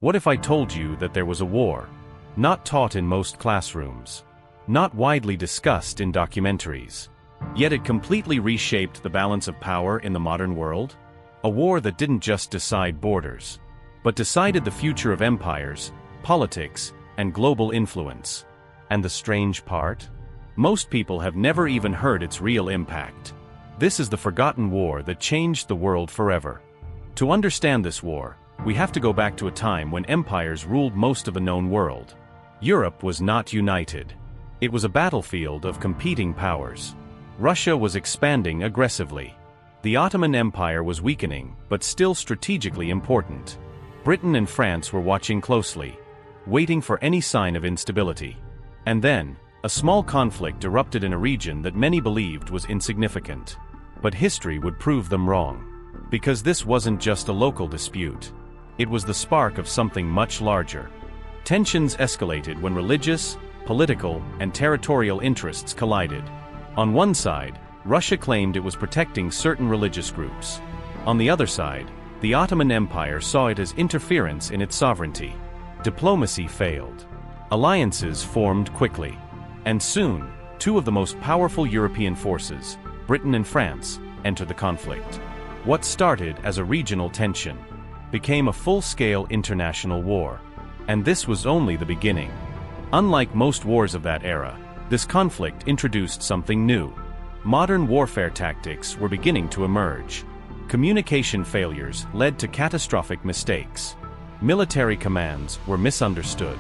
What if I told you that there was a war? Not taught in most classrooms. Not widely discussed in documentaries. Yet it completely reshaped the balance of power in the modern world? A war that didn't just decide borders, but decided the future of empires, politics, and global influence. And the strange part? Most people have never even heard its real impact. This is the forgotten war that changed the world forever. To understand this war, we have to go back to a time when empires ruled most of the known world. Europe was not united. It was a battlefield of competing powers. Russia was expanding aggressively. The Ottoman Empire was weakening, but still strategically important. Britain and France were watching closely, waiting for any sign of instability. And then, a small conflict erupted in a region that many believed was insignificant. But history would prove them wrong. Because this wasn't just a local dispute. It was the spark of something much larger. Tensions escalated when religious, political, and territorial interests collided. On one side, Russia claimed it was protecting certain religious groups. On the other side, the Ottoman Empire saw it as interference in its sovereignty. Diplomacy failed. Alliances formed quickly. And soon, two of the most powerful European forces, Britain and France, entered the conflict. What started as a regional tension became a full-scale international war. And this was only the beginning. Unlike most wars of that era, this conflict introduced something new. Modern warfare tactics were beginning to emerge. Communication failures led to catastrophic mistakes. Military commands were misunderstood.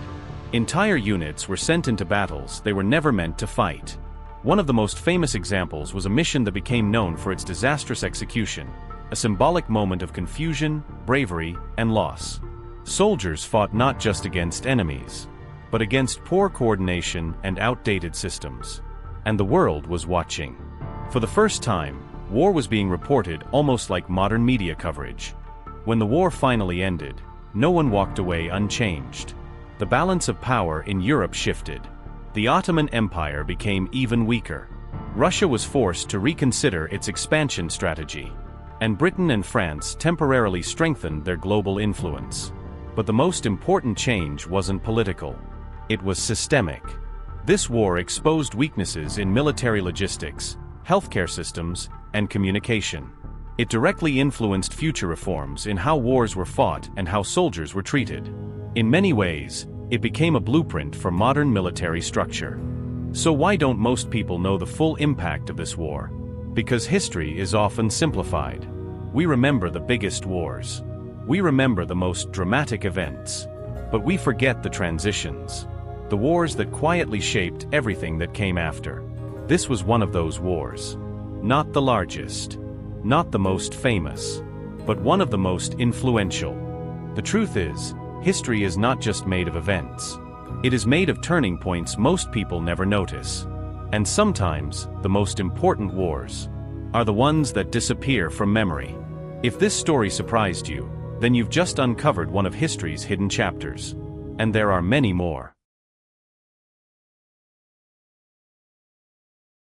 Entire units were sent into battles they were never meant to fight. One of the most famous examples was a mission that became known for its disastrous execution, a symbolic moment of confusion, bravery, and loss. Soldiers fought not just against enemies, but against poor coordination and outdated systems. And the world was watching. For the first time, war was being reported almost like modern media coverage. When the war finally ended, no one walked away unchanged. The balance of power in Europe shifted. The Ottoman Empire became even weaker. Russia was forced to reconsider its expansion strategy. And Britain and France temporarily strengthened their global influence. But the most important change wasn't political. It was systemic. This war exposed weaknesses in military logistics, healthcare systems, and communication. It directly influenced future reforms in how wars were fought and how soldiers were treated. In many ways, it became a blueprint for modern military structure. So why don't most people know the full impact of this war? Because history is often simplified. We remember the biggest wars. We remember the most dramatic events. But we forget the transitions. The wars that quietly shaped everything that came after. This was one of those wars. Not the largest. Not the most famous. But one of the most influential. The truth is, history is not just made of events. It is made of turning points most people never notice. And sometimes, the most important wars are the ones that disappear from memory. If this story surprised you, then you've just uncovered one of history's hidden chapters. And there are many more.